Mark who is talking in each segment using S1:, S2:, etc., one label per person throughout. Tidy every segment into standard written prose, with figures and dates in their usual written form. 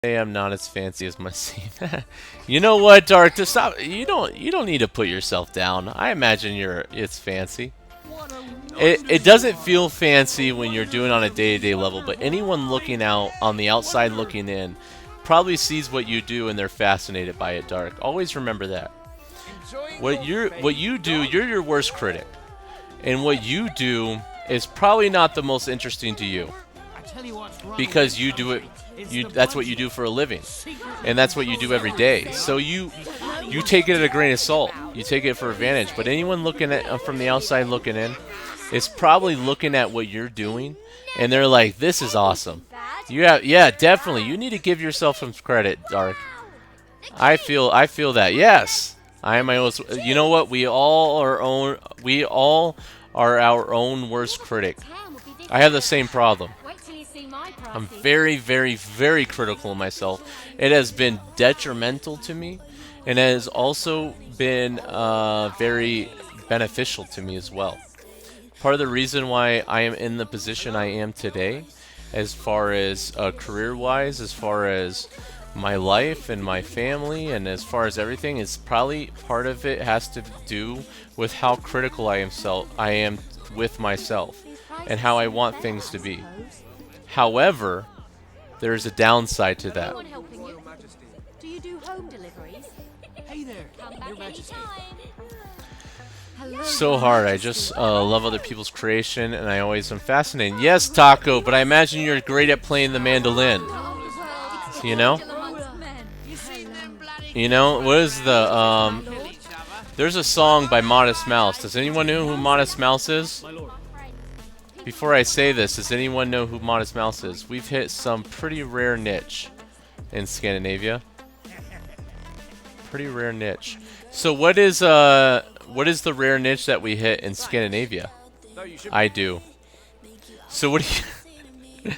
S1: Hey, I'm not as fancy as my scene. You know what, Dark? To stop, you don't need to put yourself down. I imagine it's fancy. It doesn't feel fancy when you're doing it on a day-to-day level, but anyone looking out on the outside looking in probably sees what you do and they're fascinated by it, Dark. Always remember that. What you do, you're your worst critic. And what you do is probably not the most interesting to you. Because you do it that's what you do for a living. And that's what you do every day. So you take it at a grain of salt. You take it for advantage. But anyone looking at from the outside looking in is probably looking at what you're doing and they're like, "This is awesome." Yeah, definitely. You need to give yourself some credit, Dark. I feel that. Yes. I am my own. You know what? We all are our own worst critic. I have the same problem. I'm very, very, very critical of myself. It has been detrimental to me, and it has also been very beneficial to me as well. Part of the reason why I am in the position I am today, as far as career-wise, as far as my life and my family, and as far as everything, is probably part of it has to do with how critical I am with myself, and how I want things to be. However, there is a downside to that.
S2: Do you do home deliveries?
S3: Hey there, Your Majesty.
S1: So hard. I just love other people's creation, and I always am fascinated. Yes, Taco, but I imagine you're great at playing the mandolin. You know? You know? What is the, there's a song by Modest Mouse. Does anyone know who Modest Mouse is? Before I say this, does anyone know who Modest Mouse is? We've hit some pretty rare niche in Scandinavia. Pretty rare niche. So what is the rare niche that we hit in Scandinavia? I do. So what do you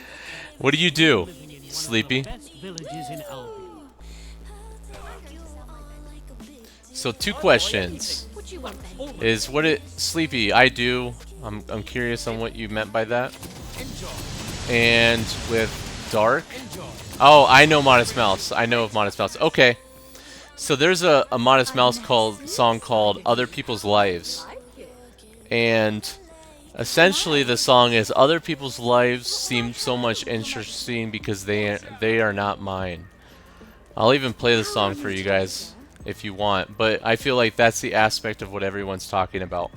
S1: what do you do, Sleepy? So two questions. Is what it Sleepy? I do. I'm curious on what you meant by that. And with Dark. Oh, I know Modest Mouse. I know of Modest Mouse. Okay. So there's a Modest Mouse song called Other People's Lives. And essentially the song is other people's lives seem so much interesting because they are not mine. I'll even play the song for you guys if you want, but I feel like that's the aspect of what everyone's talking about.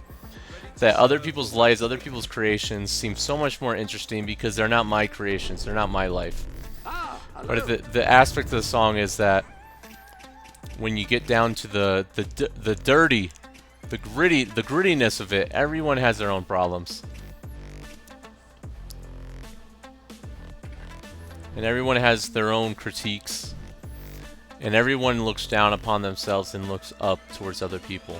S1: That other people's lives, other people's creations seem so much more interesting because they're not my creations, they're not my life. But the aspect of the song is that when you get down to the dirty, the grittiness of it, everyone has their own problems. And everyone has their own critiques. And everyone looks down upon themselves and looks up towards other people.